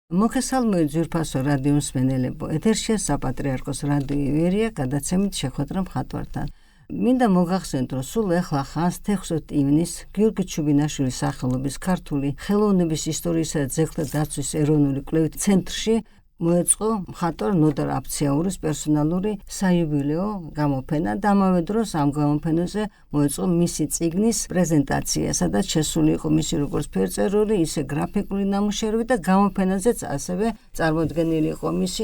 მოგესალმებით ძვირფასო რადიო მსმენელებო, ეთერშია საპატრიარქოს რადიო ივერია, გადაცემით შეხვედრა მხატვართან. მინდა მოგახსენოთ, რომ სულ ახლა ხანს 16 ივნისს გიორგი ჩუბინაშვილის სახელობის ქართული ხელოვნების ისტორიისა და ძეგლთა დაცვის ეროვნული კვლევით ცენტრში მოეწყო მხატვარ ნოდარ აფციაურის პერსონალური საიუბილეო გამოფენა და ამავე დროს ამ გამოფენაზე მოეწყო მისი წიგნის პრეზენტაცია, სადაც შესული იყო მისი როგორც ფერწერული, ისე გრაფიკული ნამუშევრები და გამოფენაზეც ასევე წარმოდგენილი იყო მისი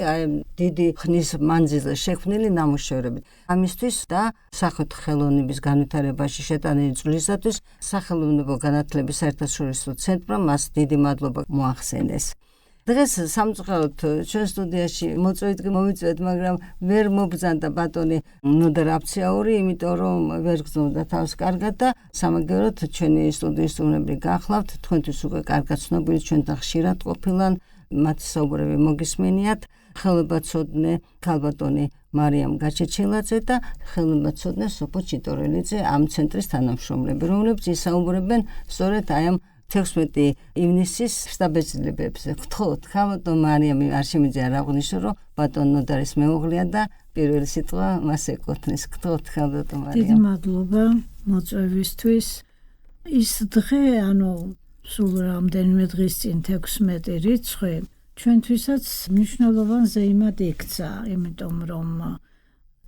დიდი ხნის მანძილზე შექმნილი ნამუშევრები. ამისთვის და სახვითი ხელოვნების განვითარებაში შეტანილი წვლილისათვის სახელოვნებო განათლების საერთაშორისო ცენტრმა მას დიდი მადლობა მოახსენეს. დღეს სამწუხაროდ ჩვენ სტუდიაში მოვიწვევთ, მაგრამ ვერ მობრძანდა ბატონი ნოდარ აფციაური, იმიტომ რომ ვერ გრძნობდა თავს კარგად და სამაგიეროდ ჩვენი სტუდიის სტუმრები გახლავთ, თქვენთვის უკვე კარგად ცნობილი, ჩვენთან ხშირად ყოფილან, მათი საუბრები მოგისმენიათ, ხელოვნებაცოდნე ქალბატონი მარიამ გაჩეჩილაძე და ხელოვნებაცოდნე სოფო ჩიტორელიძე ამ ცენტრის თანამშრომლები, რომლებიც ისაუბრებენ სწორედ აი ამ 16 ივნისის შტაბ-ბეჭდილებებზე. გთხოვთ, ქალბატონ მარიამი არ შემიძლია არ აღვნიშნო, რომ ბატონ ნოდარის მეუღლეა და პირველი სიტყვა მას ეკუთვნის. გთხოვთ, ქალბატონ მარიამ. დიდი მადლობა მოწვევისთვის. ის დღე, სულ რამდენიმე დღის წინ 16 რიცხვი, ჩვენთვისაც მნიშვნელოვან ზეიმად იქცა, იმიტომ რომ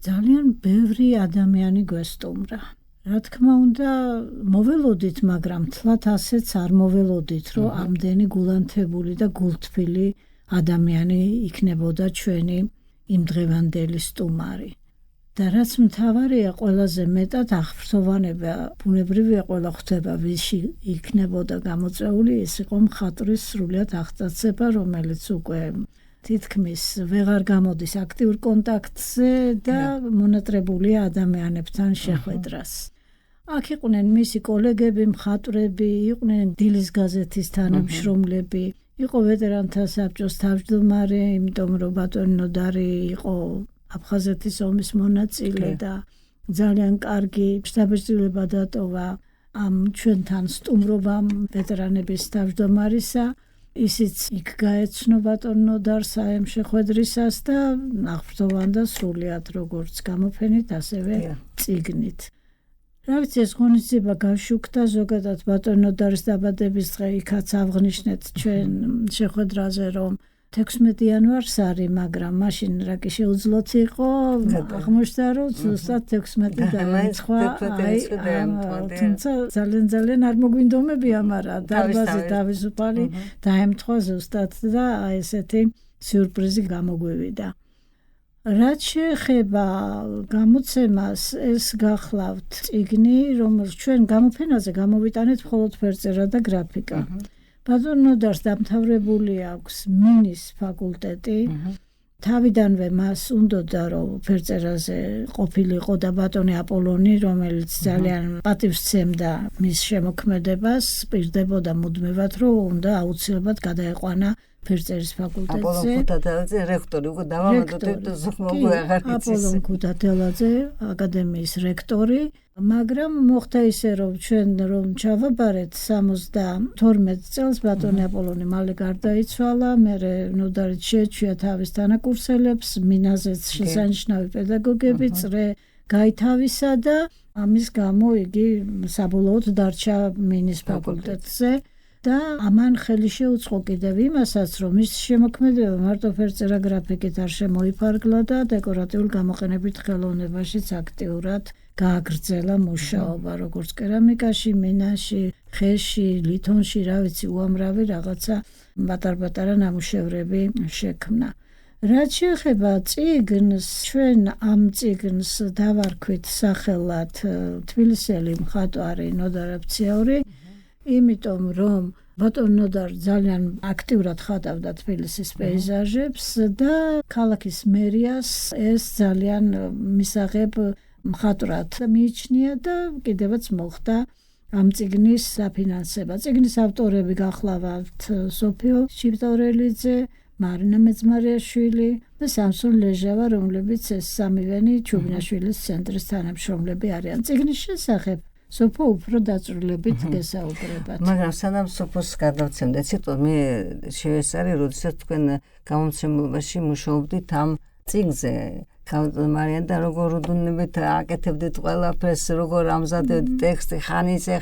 ძალიან ბევრი ადამიანი გვესტუმრა. რა თქმა უნდა, მოველოდით, მაგრამ თლათ ასეც არ მოველოდით, რომ ამდენი გულანთებული და გულთბილი ადამიანი იქნებოდა ჩვენი იმდღევანდელი სტუმარი. და რაც მთავარია, ყველაზე მეტად აღფრთოვანება, ბუნებრივია ყველა ხვდება, ვისი იქნებოდა გამოწვეული, ეს იყო მხატვრის სრულიად აღტაცება, რომელიც უკვე თითქმის ვეღარ გამოდის აქტიურ კონტაქტზე და მონატრებულია ადამიანებთან შეხვედრას. აქ იყვნენ მისი კოლეგები, მხატვრები, იყვნენ დილის გაზეთის თანამშრომლები, იყო ვეტერანთა საბჭოს თავმჯდომარე, იმიტომ რომ ბატონი ნოდარი იყო აფხაზეთის ომის მონაწილე და ძალიან კარგი შტაბ-ბეჭდილება დატოვა ამ ჩვენთან სტუმრობამ ვეტერანების თავმჯდომარისა. ისიც იქ გაეცნო ბატონ ნოდარს ამ შეხვედრისას და აღფრთოვანდა სრულიად როგორც გამოფენით, ასევე წიგნით. რა ვიცი, ეს ღონისძიება გაშუქდა ზოგადად ბატონ ნოდარის დაბადების დღე, იქაც აღნიშნეთ ჩვენ შეხვედრაზე, რომ 16 იანვარს არის, მაგრამ მაშინ რა კი შეუძლოც იყო, აღმოჩნდა, რომ ზუსტად 16 დაემთხვა, თუმცა ძალიან არ მოგვინდომებია, მაგრამ დარბაზი თავისუფალი დაემთხვა ზუსტად და ესეთი სიურპრიზი გამოგვივიდა. რაც შეეხება გამოცემას, ეს გახლავთ წიგნი, რომელს ჩვენ გამოფენაზე გამოვიტანეთ მხოლოდ ფერწერა და გრაფიკა. ბატონ ნოდარს დამთავრებული აქვს მინის ფაკულტეტი. თავიდანვე მას უნდოდა, რომ ფერწერაზე ყოფილიყო და ბატონი აპოლონი, რომელიც ძალიან პატივს სცემდა მის შემოქმედებას, პირდებოდა მუდმივად, რომ უნდა აუცილებლად გადაეყვანა ფერწერის ფაკულტეტზე. აპოლონ ქუთათელაძე რექტორი, უკვე დავამატოთ ზოგმოგვი აღარ იცის. აპოლონ ქუთათელაძე აკადემიის რექტორი, მაგრამ მოხდა ისე, რომ ჩვენ რომ ჩავაბარეთ 72 წელს ბატონი აპოლონი მალე გარდაიცვალა, მერე ნოდარიც შეეჩვია თავის თანაკურსელებს, მინაზეც შესანიშნავი პედაგოგები, წრე გაითავისა და ამის გამო იგი საბოლოოდ დარჩა მინის ფაკულტეტზე. და ამან ხელი შეუწყო კიდევ იმასაც, რომ მის შემოქმედება მარტო ფერწერა გრაფიკით არ შემოიფარგლა და დეკორატიულ გამოყენებით ხელოვნებაშიც აქტიურად გააგრძელა მუშაობა, როგორც კერამიკაში, მინაში, ხეში, ლითონში, რა ვიცი, უამრავი რაღაცა პატარ-პატარა ნამუშევრები შექმნა. რაც შეეხება წიგნს, ჩვენ ამ წიგნს დავარქვით სახელად თბილისელი მხატვარი ნოდარ აფციაური, იმიტომ რომ ბატონ ნოდარ ძალიან აქტიურად ხატავდა თბილისის პეიზაჟებს და ქალაქის მერიას ეს ძალიან მისაღებ მხატვრად მიიჩნია და კიდევაც მოხდა ამ წიგნის საფინანსება. წიგნის ავტორები გახლავთ სოფიო ჩიტორელიძე, მარინა მეძმარიაშვილი და სამსონ ლეჟავა, რომლებიც ეს სამივენი ჩუბინაშვილის ცენტრის თანამშრომლები არიან. წიგნის შესახებ სოფო უფრო დაწვრილებით გესაუბრებათ. მაგრამ სანამ სოფოს გადავცემდე ციტყვით მე შევესწარი, როდესაც თქვენ გამომცემლობაში მუშაობდით ამ წიგნზე, ქალბატონ მარიამ და როგორ უდუნებით აკეთებდით ყველაფერს, როგორ ამზადებდით ტექსტი,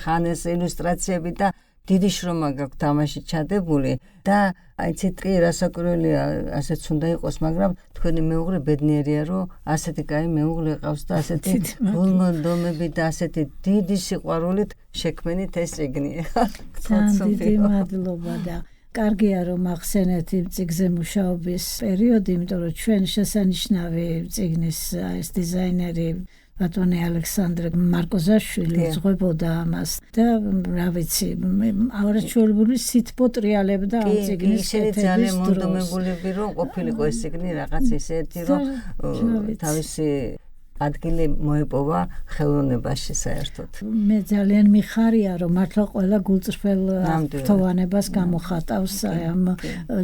ხან ეს ილუსტრაციები და დიდი შრომა გაქვთ თამაში ჩადებული და აი ციტყვი რასაკვირველია, ასეც უნდა იყოს, მაგრამ თქვენი მეუღლე ბედნიერია, რომ ასეთი კაი მეუღლე ყავს და ასეთი გულმონდომები და ასეთი დიდი სიყვარულით შექმნით ეს წიგნი. დიდი მადლობა და კარგია რომ ახსენეთ იმ წიგნზე მუშაობის პერიოდი, იმიტომ რომ ჩვენ შესანიშნავი წიგნის ეს დიზაინერი ბატონი ალექსანდრე მარკოზაშვილი ძღვებოდა ამას და რა ვიცი, ავარაჩვეულებრივი სითბო ტრიალებდა ამ წიგნის კეთების დროს. ძალიან მონდომებულები რომ ყოფილიყო ეს წიგნი რაღაც ისეთი, რომ თავისი ადგილი მოეპოვა ხელოვნებაში საერთოდ. მე ძალიან მიხარია რომ მართლა ყველა გულწრფელ ფრთოვანებას გამოხატავს ამ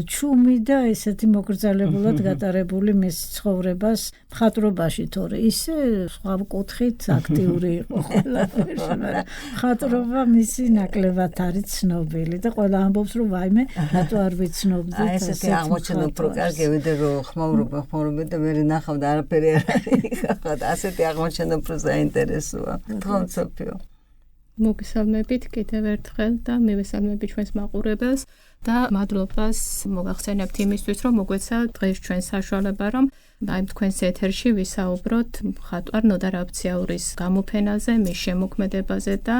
ჩუმი და ესეთი მოკრძალებულად გატარებული მის ცხოვრებას მხატვრობაში, თორე ისე სხვა კუთხით აქტიური იყო ყველაფერში, მაგრამ მხატვრობა მისი ნაკლებად არის ცნობილი და ყველა ამბობს რომ ვაიმე რატო არ ვიცნობდით აი ესეთი აღმოჩენა უფრო კარგი ვიდრე რომ ხმაურობა და მე ნახავდა არაფერი არ არის. ასეთი აღმოჩენა უფრო საინტერესოა. თქო სოფიო. მოგესალმებით კიდევ ერთხელ და მივესალმები ჩვენს მაყურებელს და მადლობას მოგახსენებთ იმისთვის, რომ მოგვეცა დღეს ჩვენ საშუალება, რომ აი თქვენს ეთერში ვისაუბროთ მხატვარ ნოდა რაბციაურის გამოფენაზე, მის შემოქმედებაზე და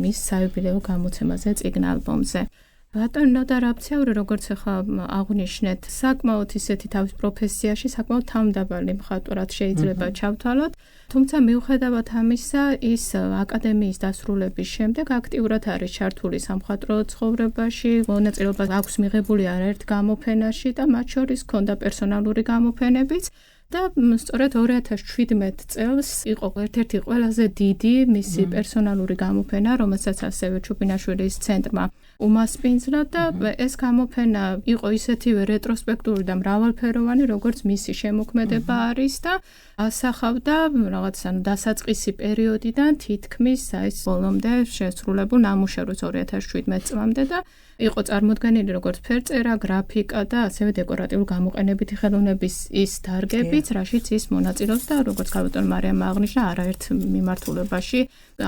მის საიუბილეო გამოცემაზე წიგნ ალბომზე. ბატონ ნოდა რაბციაური, როგორც ახლა აღვნიშნეთ, საკმაოდ ისეთი თავის პროფესიაში საკმაოდ თავმდაბალი მხატვრად შეიძლება ჩავთვალოთ, თუმცა მიუხედავად ამისა, ის აკადემიის დასრულების შემდეგ აქტიურად არის ჩართული სამხატვრო ცხოვრებაში, მონაწილეობა აქვს მიღებული არაერთ გამოფენაში და მათ შორის ჰქონდა პერსონალური გამოფენებიც. და სწორედ 2017 წელს იყო ერთ-ერთი ყველაზე დიდი მისი პერსონალური გამოფენა, რომელსაც ასევე ჩუბინაშვილის ცენტრმა უმასპინძლა და ეს გამოფენა იყო ისეთივე რეტროსპექტიული და მრავალფეროვანი, როგორც მისი შემოქმედება არის და ასახავდა რაღაც დასაწყისი პერიოდიდან თითქმის ეს ბოლომდე შესრულებულ ნამუშევრს 2017 წლამდე და იყო წარმოდგენილი როგორც ფერწერა, გრაფიკა და ასევე დეკორატიული გამოყენებითი ხელოვნების ის დარგებიც, რაშიც ის მონაწილეობს და როგორც ქალბატონ მარიამმა აღნიშნა, არაერთ მიმართულებაში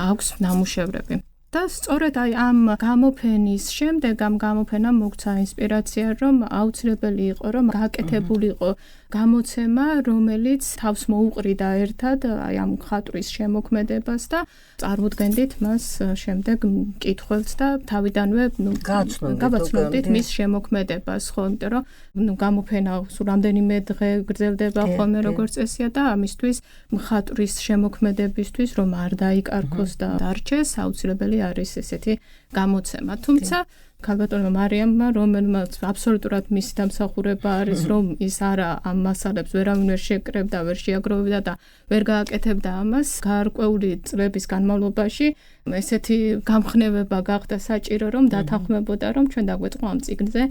აქვს ნამუშევრები. და სწორედ აი ამ გამოფენის შემდეგ ამ გამოფენამ მოგცა ინსპირაცია, რომ აუცილებელი იყო, რომ გაკეთებულიყო გამოცემა, რომელიც თავს მოუყრიდა ერთად აი ამ მხატვრის შემოქმედებას და წარმოდგენდით მას შემდეგ მკითხველს და თავიდანვე გავაცნობდით მის შემოქმედებას, ხო, იმიტომ რომ გამოფენა სულ რამდენიმე დღე გრძელდება ხოლმე როგორც წესია და ამისთვის მხატვრის შემოქმედებისთვის რომ არ დაიკარგოს და დარჩეს, აუცილებელი არის ესეთი გამოცემა. თუმცა ქალბატონმა მარიამმა, რომელმაც აბსოლუტურად მისი დამსახურება არის, რომ ის არა ამ მასალებს ვერავინ ვერ შეკრებდა, ვერ შეაგროვებდა და ვერ გააკეთებდა ამას, გარკვეული წლების განმავლობაში ესეთი გამხნევება გახდა საჭირო, რომ დათანხმებოდა, რომ ჩვენ დაგვეწყო ამ წიგნზე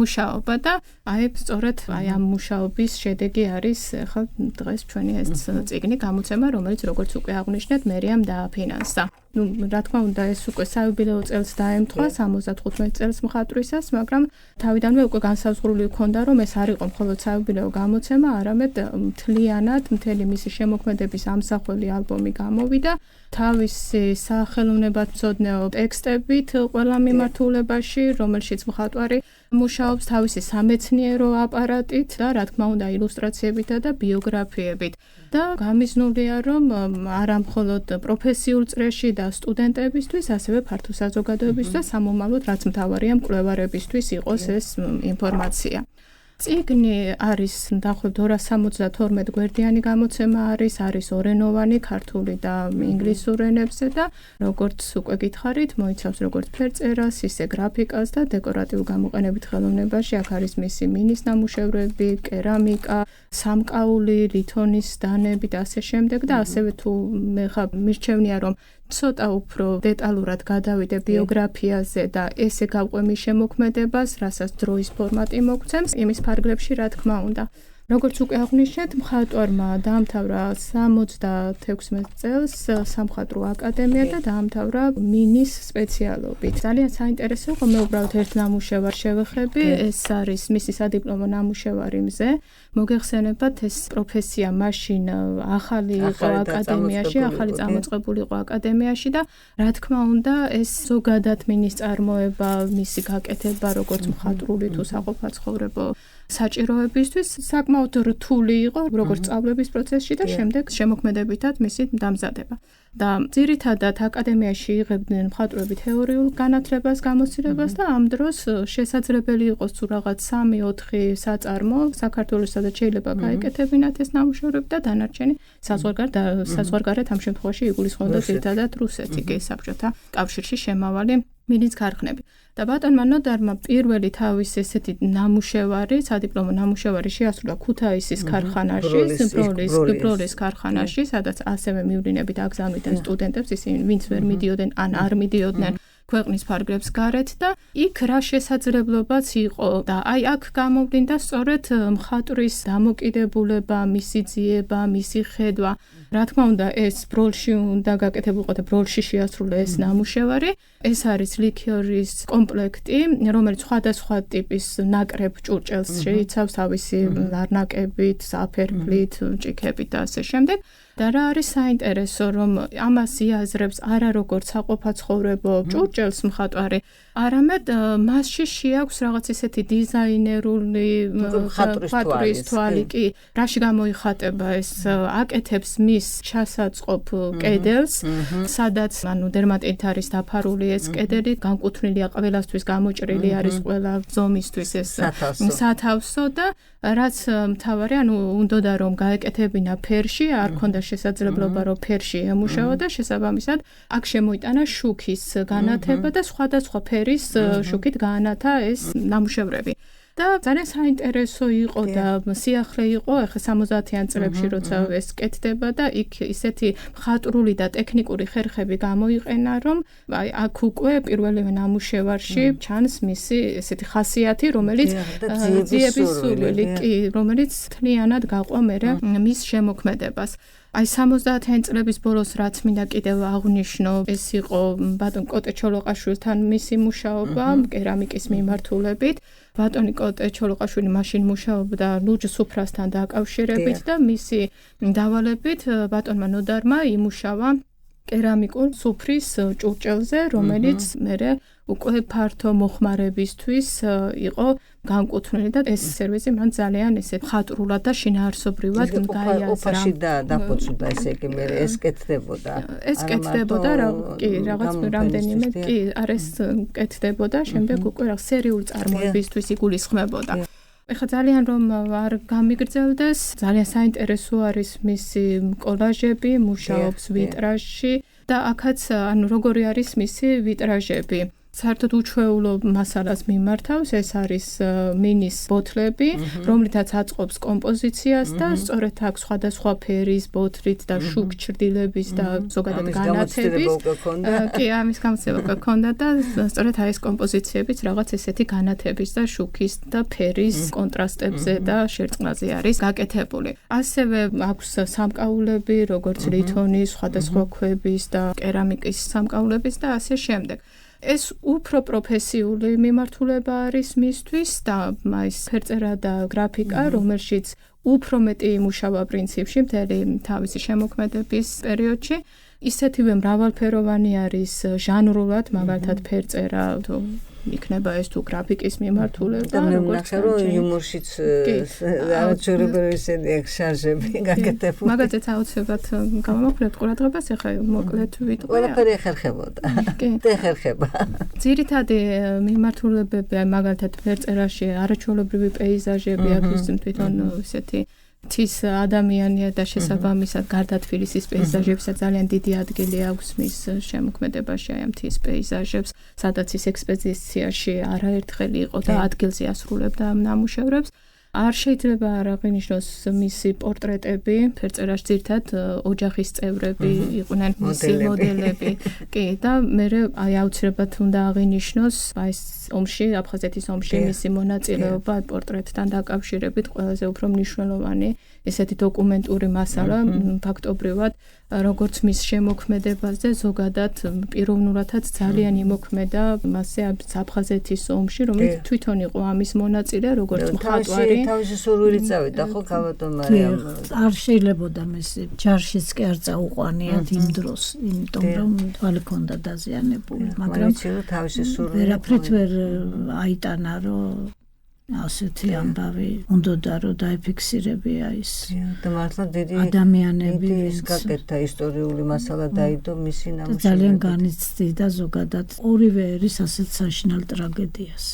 მუშაობა და აი სწორედ აი ამ მუშაობის შედეგი არის ახლა დღეს ჩვენი ეს წიგნი გამოცემა, რომელიც როგორც უკვე აღვნიშნეთ, მერიამ დააფინანსა. რა თქმა უნდა, ეს უკვე საიუბილეო წელს დაემთხვა 75 წელს მხატვრისას, მაგრამ თავიდანვე უკვე განსაზღვრული ჰქონდა, რომ ეს არ იყო მხოლოდ საიუბილეო გამოცემა, არამედ მთლიანად მთელი მისი შემოქმედების ამსახველი ალბომი გამოვიდა. თავისი სახელოვნებათმცოდნეო ტექსტებით ყველა მიმართულებაში, რომელშიც მხატვარი მუშაობს თავისი სამეცნიერო აპარატით და რა თქმა უნდა ილუსტრაციებითა და ბიოგრაფიებით. და გამიზნულია, რომ არა მხოლოდ პროფესიულ წრეში და სტუდენტებისთვის, ასევე ფართო საზოგადოებისთვის და სამომავლოდ, რაც მთავარია მკვლევარებისთვის იყოს ეს ინფორმაცია. წიგნი არის დაახლოებით 272 გვერდიანი გამოცემა არის ორენოვანი ქართული და ინგლისურ ენებზე და როგორც უკვე გითხარით, მოიცავს როგორც ფერწერას, ისე გრაფიკას და დეკორატიულ გამოყენებით ხელოვნებაში. აქ არის მისი მინის ნამუშევრები, კერამიკა, სამკაული, ლითონის დანები და ასე შემდეგ და ასევე თუ მე ხა მირჩევნია, რომ ცოტა უფრო დეტალურად გადავიდე ბიოგრაფიაზე და ესე გავყვემი შემოქმედებას, რასაც დროის ფორმატი მოგცემს, იმის ფარგლებში რა თქმა უნდა. როგორც უკვე აღვნიშნეთ, მხატვარმა დაამთავრა 76 წელს სამხატვრო აკადემია და დაამთავრა მინის სპეციალობით. ძალიან საინტერესო, რომ მე უბრალოდ ერთ ნამუშევარს შევეხები, ეს არის მისი სადიპლომო ნამუშევარი მზე. მოგეხსენებათ, ეს პროფესია მაშინ ახალი იყო აკადემიაში, ახალი წამოწყებული იყო აკადემიაში და რა თქმა უნდა, ეს ზოგადად მინის წარმოება, მისი გაკეთება, როგორც მხატვრული თუ საყოფაცხოვრებო საჭიროებისთვის საკმაოდ რთული იყო როგორც სწავლების პროცესში და შემდეგ შემოქმედებითად მისი დამზადება. და ძირითადად აკადემიაში იღებდნენ მხატვრები თეორიულ განათლებას, გამოცდილებას და ამ დროს შესაძლებელი იყო თუ რაღაც 3-4 საწარმო საქართველოს სადაც შეიძლება გაეკეთებინათ ეს ნამუშევრები და დანარჩენი საზღვარგარეთ ამ შემთხვევაში იგულისხმობდა ძირითადად რუსეთი კი საბჭოთა კავშირში შემავალი მინის ქარხნები. და ბატონმა ნოდარმა პირველი თავის ესეთი ნამუშევარი, სადიპლომო ნამუშევარი შეასრულა ქუთაისის ქარხანაში, ბროლის ქარხანაში, სადაც ასევე მივლინებით აგზავნიდნენ სტუდენტებს, ისინი ვინც ვერ მიდიოდნენ ან არ მიდიოდნენ ქვეყნის ფარგლებს გარეთ და იქ რა შესაძლებლობაც იყო და აი აქ გამოვლინდა სწორედ მხატვრის დამოკიდებულება, მისი ძიება, მისი ხედვა. რა თქმა უნდა, ეს ბროლში უნდა გაკეთებულიყო და ბროლში შეასრულა ეს ნამუშევარი. ეს არის ლიქიორის კომპლექტი, რომელიც სხვადასხვა ტიპის ნაკრებ ჭურჭელს შეიცავს თავისი ლარნაკებით, საფერფლით, ჭიქებით და ასე შემდეგ. და რა არის საინტერესო, რომ ამას იაზრებს არა როგორც საყოფაცხოვრებო ჭურჭელს მხატვარი, არამედ მასში შეაქვს რაღაც ესეთი დიზაინერული მხატვრის თვალი კი, რაში გამოიხატება ეს აკეთებს მის ჩასაწყობ კედელს, სადაც დერმატინით არის დაფარული ეს კედელი, განკუთვნილია ყველასთვის, გამოჭრილი არის ყველა ზომისთვის ეს სათავსო და რაც მთავარი, უნდოდა რომ გაეკეთებინა ფერში, არ ქონდა შესაძლებლობა რომ ფერში ემუშავა და შესაბამისად აქ შემოიტანა შუქის განათება და სხვადასხვა ფერის შუქით გაანათა ეს ნამუშევრები. და ძალიან საინტერესო იყო და სიახლე იყო ახლა 70-იან წლებში როცა ეს კეთდება და იქ ისეთი მხატვრული და ტექნიკური ხერხები გამოიყენა რომ აი აქ უკვე პირველივე ნამუშევარში ჩანს მისი ესეთი ხასიათი რომელიც ძიების სურვილი კი რომელიც თლიანად გაყვა მერე მის შემოქმედებას. აი 70-იან წლების ბოლოს რაც მინდა კიდევ აღვნიშნო, ეს იყო ბატონ კოტე ჩოლოყაშვილთან მისი მუშაობა კერამიკის მიმართულებით. ბატონი კოტე ჩოლოყაშვილი მაშინ მუშაობდა ლუჯ სუფრასთან დაკავშირებით და მისი დავალებით ბატონმა ნოდარმა იმუშავა კერამიკულ სუფრის ჭურჭელზე, რომელიც მერე უკვე ფართო მოხმარებისთვის იყო განკუთვნილი და ეს სერვისი მან ძალიან ესე მხატვრულად და შინაარსობრივად გაიაზრა. ოფაში დაფუძნდა ესე იგი მე ეს კეთდებოდა. ეს კეთდებოდა კი რაღაც რამდენიმე კი არის კეთდებოდა, შემდეგ უკვე რაღაც სერიული წარმოებისთვის იგულისხმებოდა. ეხლა ძალიან რომ არ გამიგრძელდეს, ძალიან საინტერესო არის მისი კოლაჟები, მუშაობს ვიტრაჟში და აქაც როგორი არის მისი ვიტრაჟები. საერთოდ უჩვეულო მასალას მიმართავს, ეს არის მინის ბოთლები, რომლითაც აწყობს კომპოზიციას და სწორედ აქ სხვადასხვა ფერის ბოთლით და შუქჭრდილების და ზოგადად განათების კი ამის გამოცება გქონდა და სწორედ აი ეს კომპოზიციებიც რაღაც ესეთი განათების და შუქის და ფერის კონტრასტებზე და შერწყმაზე არის გაკეთებული. ასევე აქვს სამკაულები, როგორც ლითონის, სხვადასხვა ქვების და კერამიკის სამკაულების და ასე შემდეგ. ეს უფრო პროფესიული მიმართულება არის მისთვის და ის ფერწერა და გრაფიკა, რომელშიც უფრო მეტი იმუშავა პრინციპში მთელი თავისი შემოქმედების პერიოდში. ისეთივე მრავალფეროვანი არის ჟანრულად, მაგალითად ფერწერა თუ იქნება ეს თუ გრაფიკის მიმართულება და როგორც იუმორშიც არაჩვეულებრივი შარჟები გაკეთებული. მაგალითად აუცილებლად გამომაქვთ ყურადღებას, ახლა მოკლედ ვიტყვი. ყველაფერი ეხერხებოდა. ეხერხება. ძირითადი მიმართულებები მაგალითად ფერწერაში არაჩვეულებრივი პეიზაჟები აქვს თვითონ ესეთი თის ადამიანია და შესაბამისად გარდა თბილისის პეიზაჟებისა ძალიან დიდი ადგილი აქვს მის შემოქმედებაში აი ამ თის პეიზაჟებს, სადაც ის ექსპედიციაში არაერთხელ იყო და ადგილზე ასრულებდა ამ ნამუშევრებს. არ შეიძლება არ აღინიშნოს მისი პორტრეტები, ფერწერაში ძირთად ოჯახის წევრები იყვნენ მისი მოდელები. კი, და მე აი აუცილებლად უნდა აღინიშნოს აი ომში, აფხაზეთის ომში მისი მონაწილეობა პორტრეტთან დაკავშირებით ყველაზე უფრო მნიშვნელოვანი ესეთი დოკუმენტური მასალა ფაქტობრივად როგორც მის შემოქმედებაზე ზოგადად პიროვნულადაც ძალიან იმოქმედა მასზე აფხაზეთის ომში, რომელიც თვითონ იყო ამის მონაწილე, როგორც მხატვარი. თავისი სურვილით წავიდა ხო ქალბატონ მარიამ? არ შეიძლებოდა მისი ჯარშიც კი არ წაუყვანიათ იმ დროს, იმიტომ რომ თვალი ჰქონდა დაზიანებული, მაგრამ თავისი სურვილი ვერაფრით ვერ აიტანა, რომ ასეთი ამბავი უნდოდა რომ დაიფიქსირებია ის და მართლა დიდი ადამიანები ის გაკეთდა ისტორიული მასალა დაიდო მისი ნამუშევრები. ძალიან განიცდიდა ზოგადად ორივე ერის ასეთ საშინელ ტრაგედიას.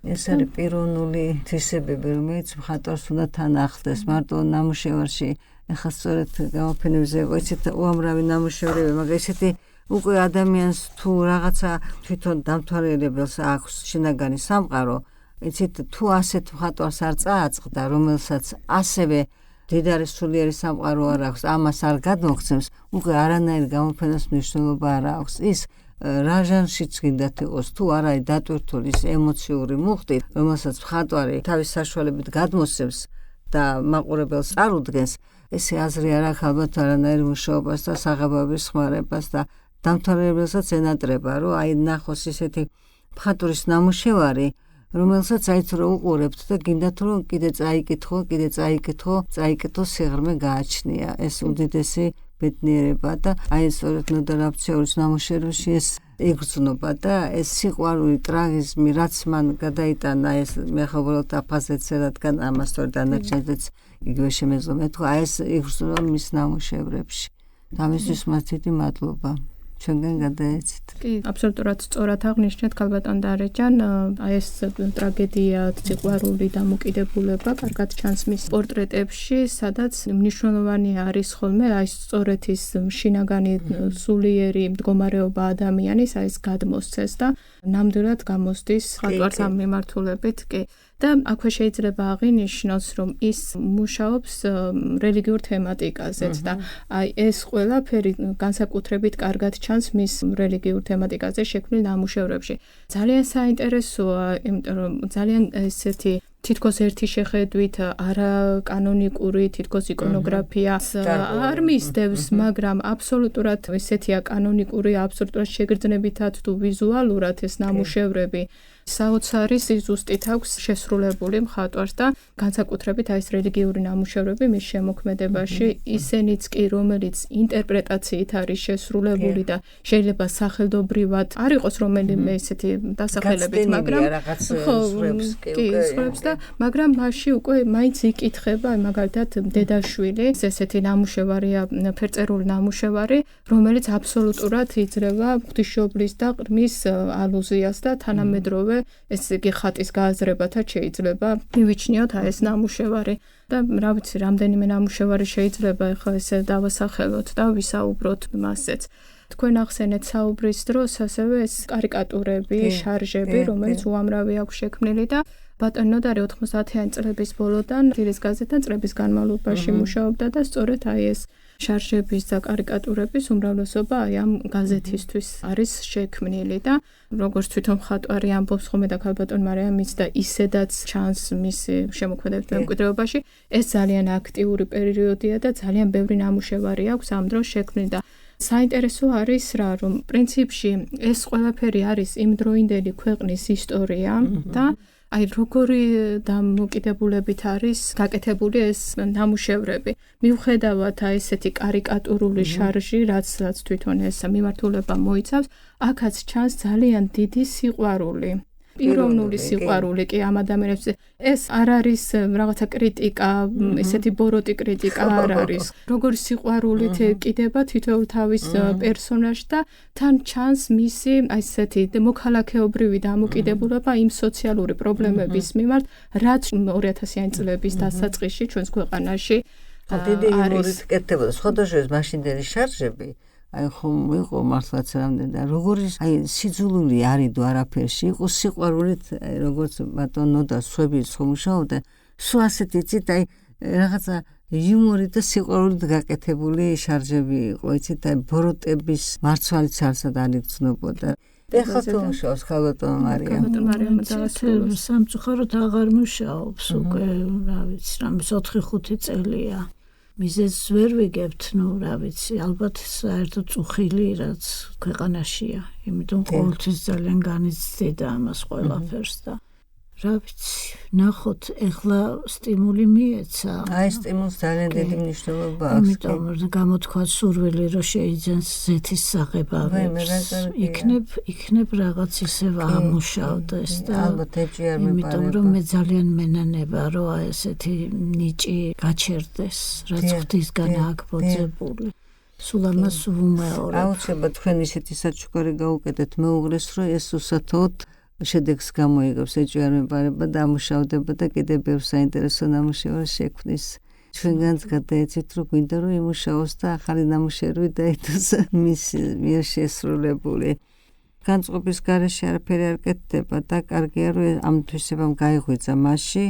ეს არის პიროვნული თვისებები, რომელიც მხატვარს უნდა თან ახლდეს მარტო ნამუშევარში. ეხლა სწორედ გამოფენებზე ვიცით უამრავი ნამუშევრები, მაგრამ ესეთი უკვე ადამიანს თუ რაღაცა თვითონ დამთვალიერებელს აქვს შინაგანი სამყარო, იცით თუ ასეთ მხატვარს არ წააწყდა, რომელსაც ასევე დიდარი სულიერი სამყარო არ აქვს, ამას არ გადმოგცემს, უკვე არანაირი გამოფენას მნიშვნელობა არ აქვს. ის რა ჟანრშიც გინდათ იყოს, თუ არ არის დატვირთული ის ემოციური მუხტი, რომელსაც მხატვარი თავის საშუალებით გადმოსცემს და მაყურებელს წარუდგენს, ესე აზრი არ აქვს ალბათ არანაირ მუშაობას და საღებავების ხმარებას და დამთვალიერებელსაც ენატრება, რომ აი ნახოს ისეთი მხატვრის ნამუშევარი, რომელსაც აიც რო უყურებთ და გინდათ რომ კიდე წაიკითხო სიღრმე გააჩნია. ეს უდიდესი ბედნიერება და აი სწორედ ნოდარ აფცეურის ნამუშევრებში ეს იგრძნობა და ეს სიყვარული ტრაგიზმი, რაც მან გადაიტანა ეს მეხობროთ აფხაზეთზე, რადგან ამას თორე დანარჩენზეც იგივე შემეძლო მე თქვა, ეს იგრძნობა მის ნამუშევრებში. ამისთვის მას დიდი მადლობა. ჩვენგან გადაეცით. კი, აბსოლუტურად სწორად აღნიშნეთ ქალბატონ დარეჯან, აი ეს ტრაგედია, სიყვარული, დამოკიდებულება, კარგად ჩანს მის პორტრეტებში, სადაც მნიშვნელოვანი არის ხოლმე აი სწორედ ის შინაგანი სულიერი მდგომარეობა ადამიანის, აი ეს გადმოსცეს და ნამდვილად გამოსდის მხატვარს ამ მიმართულებით, კი. და აქვე შეიძლება აღინიშნოს, რომ ის მუშაობს რელიგიურ თემატიკაზეც და აი ეს ყველაფერი განსაკუთრებით კარგად ჩანს მის რელიგიურ თემატიკაზე შექმნილ ნამუშევრებში. ძალიან საინტერესოა, იმიტომ რომ ძალიან ესეთი თითქოს ერთი შეხედვით არაკანონიკური თითქოს იკონოგრაფია არ მისდევს, მაგრამ აბსოლუტურად ესეთია კანონიკური, აბსოლუტურად შეგრძნებითად თუ ვიზუალურად ეს ნამუშევრები საოცარი ზუსტით აქვს შესრულებული მხატვარს და განსაკუთრებით აი ეს რელიგიური ნამუშევრები მის შემოქმედებაში ისენიც კი რომელიც ინტერპრეტაციით არის შესრულებული და შეიძლება სახელდობრივად არ იყოს რომელიმე ესეთი დასახელებით, მაგრამ ხო, სხვებს და მაგრამ მასში უკვე მაინც იკითხება მაგალითად დედაშვილი, ესეთი ნამუშევარია, ფერწერული ნამუშევარი, რომელიც აბსოლუტურად იძლევა ღვთისმშობლის და ყრმის ალუზიას და თანამედროვე ეს იგი ხატის გააზრებათაც შეიძლება მივიჩნიოთ აი ეს ნამუშევარი და რა ვიცი რამდენიმე ნამუშევარი შეიძლება ახლა ესე დავასახელოთ და ვისაუბროთ მასეც. თქვენ ახსენეთ საუბრის დროს ასევე ეს კარიკატურები, შარჟები, რომელიც უამრავი აქვს შექმნილი და ბატონ ნოდარი 90-იანი წლების ბოლოდან დილის გაზეთთან წლების განმავლობაში მუშაობდა და სწორედ აი ეს შარჟების და კარიკატურების უმრავლესობა აი ამ გაზეთისთვის არის შექმნილი და როგორც თვითონ მხატვარი ამბობს ხოლმე და ქალბატონ მარიამიც და ისედაც ჩანს მის შემოქმედების მემკვიდრეობაში, ეს ძალიან აქტიური პერიოდია და ძალიან ბევრი ნამუშევარი აქვს ამ დროს შექმნილი და საინტერესო არის რა, რომ პრინციპში ეს ყველაფერი არის იმდროინდელი ქვეყნის ისტორია და აი როგორი დამოკიდებულებით არის გაკეთებული ეს ნამუშევრები. მიუხედავად აი ესეთი კარიკატურული შარჟი, რაც თვითონ ეს მიმართულება მოიცავს, აქაც ჩანს ძალიან დიდი სიყვარული. პიროვნული სიყვარული კი ამ ადამიანებს ეს არ არის რაღაცა კრიტიკა, ესეთი ბოროტი კრიტიკა არ არის. როგორი სიყვარულით კიდება თითოეულ თავის პერსონაჟს და თან ჩანს მისი ესეთი მოქალაქეობრივი დამოკიდებულება იმ სოციალური პრობლემების მიმართ, რაც 2000-იანი წლების დასაწყისში ჩვენს ქვეყანაში დიდი იმურით კეთდებოდა. სხვადასხვა მაშინდელი შარჟები აი ხომ იყო მართლაც რამდენი და როგორი აი სიძულული არიდო არაფერში იყო სიყვარულით როგორც ბატონო და სხვები ხომუშაობდა სულ ასეთი იცით აი რაღაცა იუმორი და სიყვარულით გაკეთებული შარჟები იყო იცით აი ბოროტების მარცვალიც არსად არ იგრძნობოდა ეხლა თუ მუშაობს ხალბატონო მარიამ სამწუხაროდ აღარ მუშაობს უკვე რა ვიცი რამის 4-5 წელია მიზეზს ვერ ვიგებთ ნუ რა ვიცი ალბათ საერთოდ წუხილი რაც ქვეყანაშია იმიტომ ყოველთვის ძალიან განიცდიდა ამას ყველაფერს და რა ვიცი ნახოთ ეხლა სტიმული მიეცა აი სტიმულს ძალიან დიდი მნიშვნელობა აქვს იმიტომ გამოთქვა სურვილი რომ შეიძენს ზეთის საღებავებს იქნებ რაღაც ისევ ამუშავდეს და ალბათ ეჭვი არ მეპარება იმიტომ რომ მე ძალიან მენანება რომ აი ესეთი ნიჭი გაჩერდეს რაც ღვთისგან აქბოძებული სულ ამას ვუმეორებ აუცილებლად თქვენ ისეთი საჩუქარი გაუკეთეთ მეუღლეს რომ ეს უსათოდ შედეგს გამოიგებს ეჭვი არ მეპარება და ამუშავდება და კიდევ ბევრ საინტერესო ნამუშევარს შექმნის ჩვენგანაც გადაეცით რომ გვინდა რომ იმუშაოს და ახალი ნამუშევარი დაიდოს მის მიერ შესრულებული განწყობის გარეშე არაფერი არ კეთდება და კარგია რომ ამ თვისებამ გაიღვიძა მასში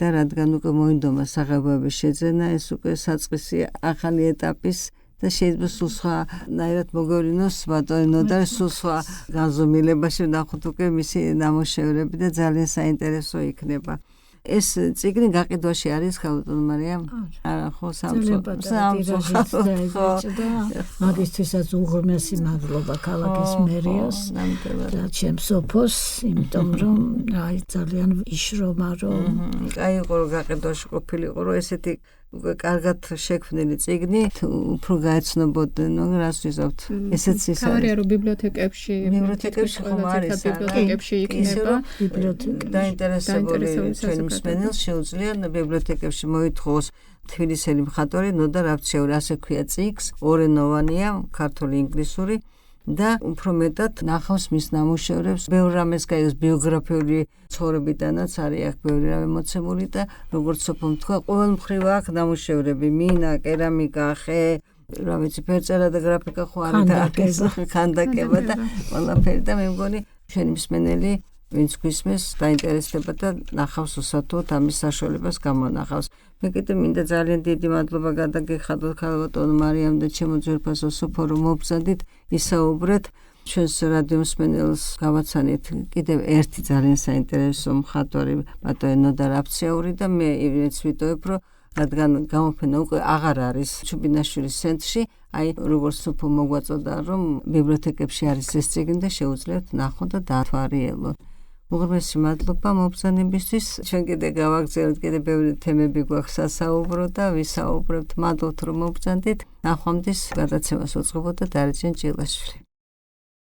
და რადგან უკვე მოინდომა საღებავების შეძენა ეს უკვე საწყისი ახალი ეტაპის და შეიძლება სულ სხვა ნაირად მოგვევლინოს ბატონო და სულ სხვა განზომილებაში ვნახოთ უკვე მისი ნამუშევრები და ძალიან საინტერესო იქნება ეს წიგნი გაყიდვაში არის ხალბატონო მარიამ არა ხო მაგისთვისაც უღრმესი მადლობა ქალაქის მერიას და ჩემს სოფოს იმიტომ რომ აი ძალიან იშრომა რომ აი იყო რომ გაყიდვაში ყოფილიყო რომ ესეთი უკვე კარგად შექმნილი წიგნი უფრო გაეცნობოდნენ რას ვიზავთ ესეც ის არის რომ ბიბლიოთეკებში ხომ არის ბიბლიოთეკებში იქნება ბიბლიოთეკა დაინტერესებული ჩვენი მსმენელს შეუძლია ბიბლიოთეკებში მოითხოვოს თბილისელი მხატვარი ნოდა რავციური ასე ქვია წიგნს ორენოვანია ქართული ინგლისური და უფრო მეტად ნახავს მის ნამუშევრებს ბევრ რამეს გაიგებს ბიოგრაფიული ცხოვრებიდანაც არის აქ ბევრი რამე მოცემული და როგორც სოფომ თქვა ყოველ მხრივ აქ ნამუშევრები მინა კერამიკა ხე რა ვიცი ფერწერა და გრაფიკა ხო არის და ხანდაკება და ყველაფერი და მე მგონი ჩვენი მსმენელი ვინც გვისმენს დაინტერესდება და ნახავს უსათოდ ამის საშუალებას გამონახავს მე კიდე მინდა ძალიან დიდი მადლობა გადაგიხადოთ ხალბატონო მარიამ და ჩემო ძვირფასო სოფო რომ მობრძანდით ისაუბრეთ ჩვენს რადიო მსმენელს გავაცანით კიდევ ერთი ძალიან საინტერესო მხატვარი ბატონო ნოდა რავციური და მე იმეც ვიტოვებ რომ რადგან გამოფენა უკვე აღარ არის ჩუბინაშვილის ცენტრში აი როგორც სოფო მოგვაწოდა რომ ბიბლიოთეკებში არის ეს წიგნი და შეუძლიათ ნახოთ და დაათვალიერებოთ უღრმესი მადლობა მობრძანებისთვის ჩვენ კიდე გავაგრძელებთ კიდე ბევრი თემები გვაქვს სასაუბრო და ვისაუბრებთ მადლობთ რომ მობრძანდით ნახვამდის გადაცემას უწყობოთ და დარეჯან ჭილაშვილი